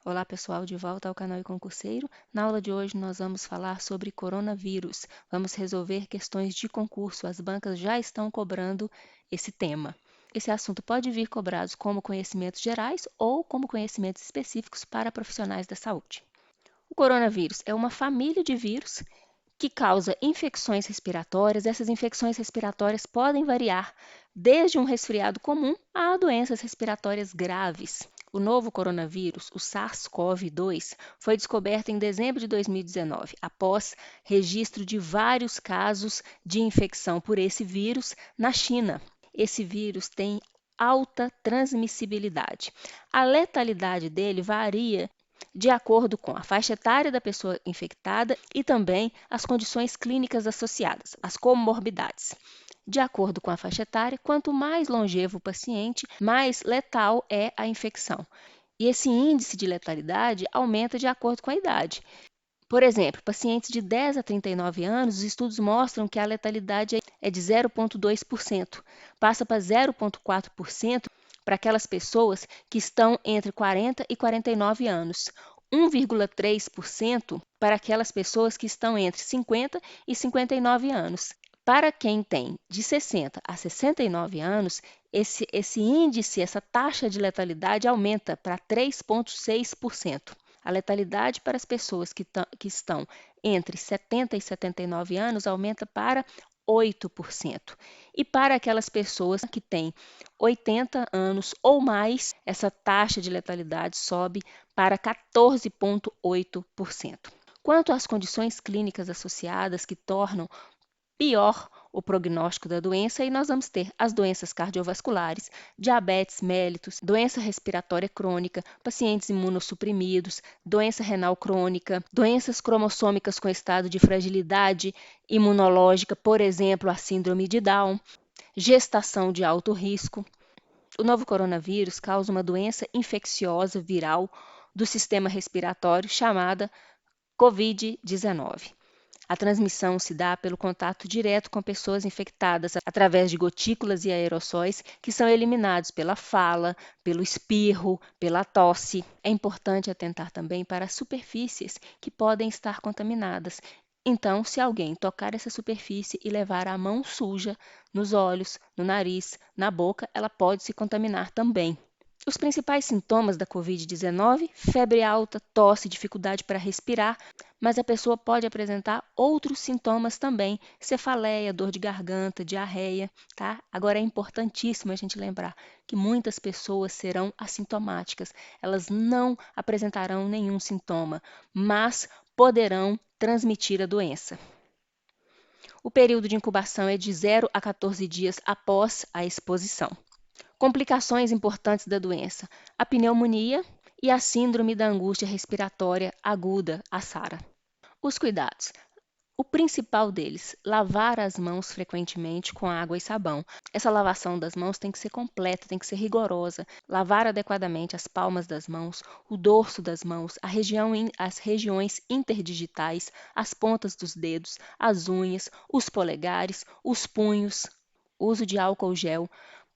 Olá pessoal, de volta ao canal e-concurseiro. Na aula de hoje nós vamos falar sobre coronavírus. Vamos resolver questões de concurso. As bancas já estão cobrando esse tema. Esse assunto pode vir cobrado como conhecimentos gerais ou como conhecimentos específicos para profissionais da saúde. O coronavírus é uma família de vírus que causa infecções respiratórias. Essas infecções respiratórias podem variar desde um resfriado comum a doenças respiratórias graves. O novo coronavírus, o SARS-CoV-2, foi descoberto em dezembro de 2019, após registro de vários casos de infecção por esse vírus na China. Esse vírus tem alta transmissibilidade. A letalidade dele varia de acordo com a faixa etária da pessoa infectada e também as condições clínicas associadas, as comorbidades. De acordo com a faixa etária, quanto mais longevo o paciente, mais letal é a infecção. E esse índice de letalidade aumenta de acordo com a idade. Por exemplo, pacientes de 10 a 39 anos, os estudos mostram que a letalidade é de 0,2%, passa para 0,4% para aquelas pessoas que estão entre 40 e 49 anos, 1,3% para aquelas pessoas que estão entre 50 e 59 anos. Para quem tem de 60 a 69 anos, esse índice, essa taxa de letalidade aumenta para 3,6%. A letalidade para as pessoas que estão entre 70 e 79 anos aumenta para 8%. E para aquelas pessoas que têm 80 anos ou mais, essa taxa de letalidade sobe para 14,8%. Quanto às condições clínicas associadas que tornam pior o prognóstico da doença, e nós vamos ter as doenças cardiovasculares, diabetes mellitus, doença respiratória crônica, pacientes imunossuprimidos, doença renal crônica, doenças cromossômicas com estado de fragilidade imunológica, por exemplo, a síndrome de Down, gestação de alto risco. O novo coronavírus causa uma doença infecciosa viral do sistema respiratório chamada COVID-19. A transmissão se dá pelo contato direto com pessoas infectadas através de gotículas e aerossóis que são eliminados pela fala, pelo espirro, pela tosse. É importante atentar também para as superfícies que podem estar contaminadas. Então, se alguém tocar essa superfície e levar a mão suja nos olhos, no nariz, na boca, ela pode se contaminar também. Os principais sintomas da COVID-19: febre alta, tosse, dificuldade para respirar, mas a pessoa pode apresentar outros sintomas também, cefaleia, dor de garganta, diarreia, tá? Agora é importantíssimo a gente lembrar que muitas pessoas serão assintomáticas, elas não apresentarão nenhum sintoma, mas poderão transmitir a doença. O período de incubação é de 0 a 14 dias após a exposição. Complicações importantes da doença: a pneumonia e a síndrome da angústia respiratória aguda, a SARA. Os cuidados: o principal deles, lavar as mãos frequentemente com água e sabão. Essa lavação das mãos tem que ser completa, tem que ser rigorosa. Lavar adequadamente as palmas das mãos, o dorso das mãos, as regiões interdigitais, as pontas dos dedos, as unhas, os polegares, os punhos. O uso de álcool gel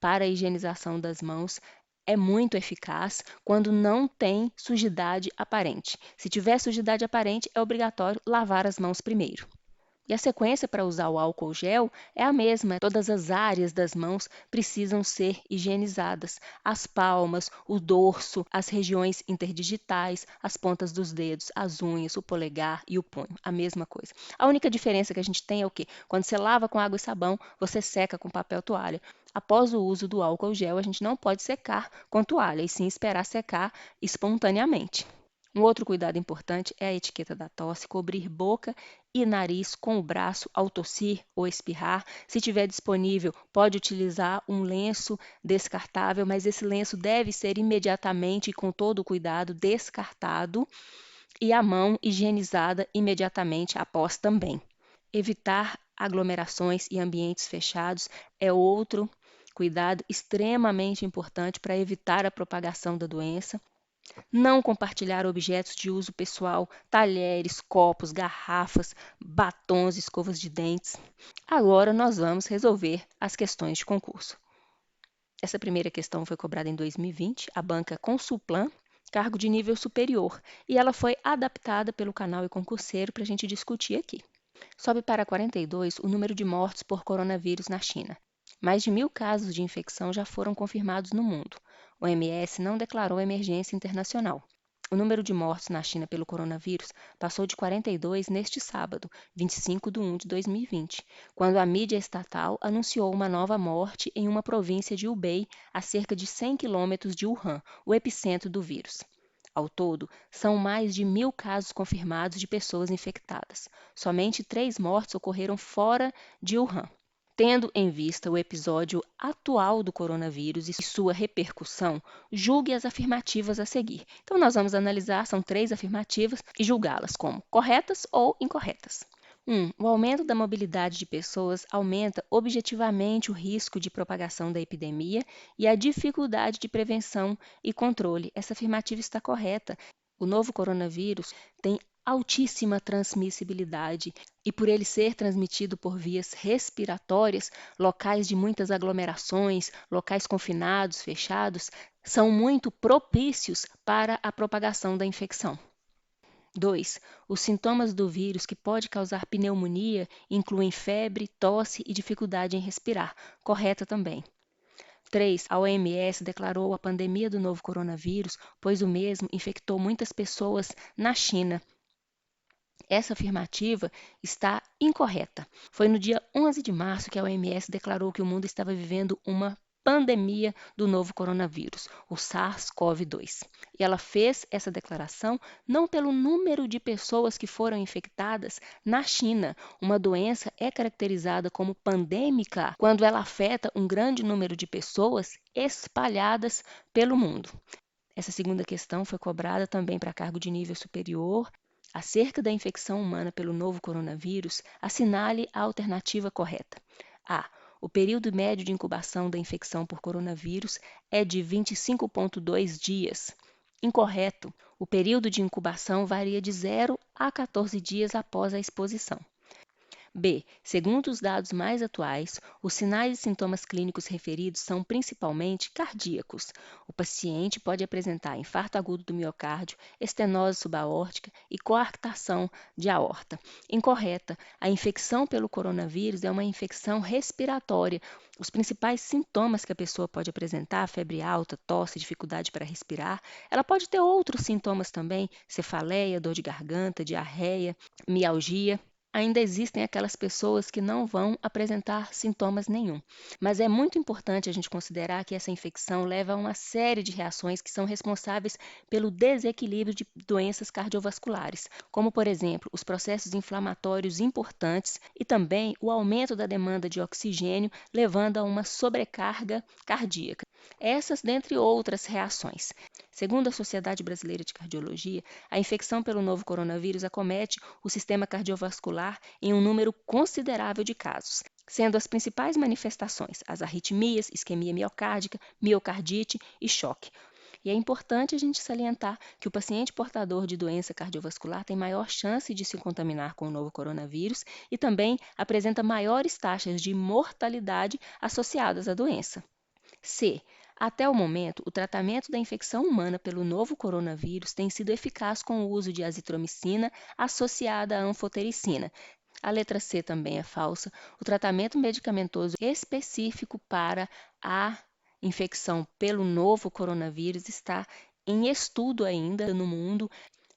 para a higienização das mãos é muito eficaz quando não tem sujidade aparente. Se tiver sujidade aparente, é obrigatório lavar as mãos primeiro. E a sequência para usar o álcool gel é a mesma. Todas as áreas das mãos precisam ser higienizadas. As palmas, o dorso, as regiões interdigitais, as pontas dos dedos, as unhas, o polegar e o punho. A mesma coisa. A única diferença que a gente tem é o quê? Quando você lava com água e sabão, você seca com papel toalha. Após o uso do álcool gel, a gente não pode secar com toalha, e sim esperar secar espontaneamente. Um outro cuidado importante é a etiqueta da tosse: cobrir boca e nariz com o braço ao tossir ou espirrar. Se tiver disponível, pode utilizar um lenço descartável, mas esse lenço deve ser imediatamente e com todo o cuidado descartado e a mão higienizada imediatamente após também. Evitar aglomerações e ambientes fechados é outro cuidado extremamente importante para evitar a propagação da doença. Não compartilhar objetos de uso pessoal, talheres, copos, garrafas, batons, escovas de dentes. Agora nós vamos resolver as questões de concurso. Essa primeira questão foi cobrada em 2020, a banca Consulplan cargo de nível superior, e ela foi adaptada pelo canal e concurseiro para a gente discutir aqui. Sobe para 42 o número de mortes por coronavírus na China. Mais de 1.000 casos de infecção já foram confirmados no mundo. O OMS não declarou emergência internacional. O número de mortos na China pelo coronavírus passou de 42 neste sábado, 25 de 1 de 2020, quando a mídia estatal anunciou uma nova morte em uma província de Hubei, a cerca de 100 quilômetros de Wuhan, o epicentro do vírus. Ao todo, são mais de 1.000 casos confirmados de pessoas infectadas. Somente 3 mortes ocorreram fora de Wuhan. Tendo em vista o episódio atual do coronavírus e sua repercussão, julgue as afirmativas a seguir. Então, nós vamos analisar, são 3 afirmativas, e julgá-las como corretas ou incorretas. 1. O aumento da mobilidade de pessoas aumenta objetivamente o risco de propagação da epidemia e a dificuldade de prevenção e controle. Essa afirmativa está correta. O novo coronavírus tem altíssima transmissibilidade e, por ele ser transmitido por vias respiratórias, locais de muitas aglomerações, locais confinados, fechados, são muito propícios para a propagação da infecção. 2. Os sintomas do vírus que pode causar pneumonia incluem febre, tosse e dificuldade em respirar. Correta também. 3. A OMS declarou a pandemia do novo coronavírus, pois o mesmo infectou muitas pessoas na China. Essa afirmativa está incorreta. Foi no dia 11 de março que a OMS declarou que o mundo estava vivendo uma pandemia do novo coronavírus, o SARS-CoV-2. E ela fez essa declaração não pelo número de pessoas que foram infectadas na China. Uma doença é caracterizada como pandêmica quando ela afeta um grande número de pessoas espalhadas pelo mundo. Essa segunda questão foi cobrada também para cargo de nível superior. Acerca da infecção humana pelo novo coronavírus, assinale a alternativa correta. A. O período médio de incubação da infecção por coronavírus é de 25,2 dias. Incorreto. O período de incubação varia de 0 a 14 dias após a exposição. B. Segundo os dados mais atuais, os sinais e sintomas clínicos referidos são principalmente cardíacos. O paciente pode apresentar infarto agudo do miocárdio, estenose subaórtica e coarctação de aorta. Incorreta. A infecção pelo coronavírus é uma infecção respiratória. Os principais sintomas que a pessoa pode apresentar, febre alta, tosse, dificuldade para respirar, ela pode ter outros sintomas também, cefaleia, dor de garganta, diarreia, mialgia. Ainda existem aquelas pessoas que não vão apresentar sintomas nenhum. Mas é muito importante a gente considerar que essa infecção leva a uma série de reações que são responsáveis pelo desequilíbrio de doenças cardiovasculares, como, por exemplo, os processos inflamatórios importantes e também o aumento da demanda de oxigênio, levando a uma sobrecarga cardíaca. Essas, dentre outras reações. Segundo a Sociedade Brasileira de Cardiologia, a infecção pelo novo coronavírus acomete o sistema cardiovascular em um número considerável de casos, sendo as principais manifestações as arritmias, isquemia miocárdica, miocardite e choque. E é importante a gente salientar que o paciente portador de doença cardiovascular tem maior chance de se contaminar com o novo coronavírus e também apresenta maiores taxas de mortalidade associadas à doença. C. Até o momento, o tratamento da infecção humana pelo novo coronavírus tem sido eficaz com o uso de azitromicina associada à anfotericina. A letra C também é falsa. O tratamento medicamentoso específico para a infecção pelo novo coronavírus está em estudo ainda no mundo.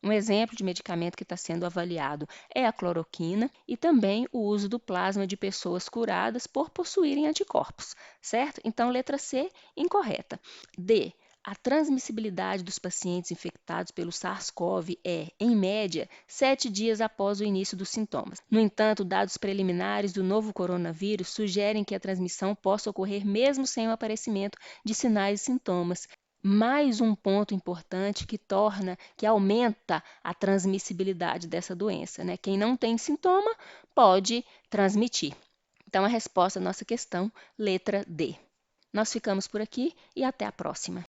Um exemplo de medicamento que está sendo avaliado é a cloroquina e também o uso do plasma de pessoas curadas por possuírem anticorpos, certo? Então, letra C, incorreta. D. A transmissibilidade dos pacientes infectados pelo SARS-CoV é, em média, 7 dias após o início dos sintomas. No entanto, dados preliminares do novo coronavírus sugerem que a transmissão possa ocorrer mesmo sem o aparecimento de sinais e sintomas. Mais um ponto importante que aumenta a transmissibilidade dessa doença, né? Quem não tem sintoma pode transmitir. Então, a resposta à nossa questão, letra D. Nós ficamos por aqui e até a próxima.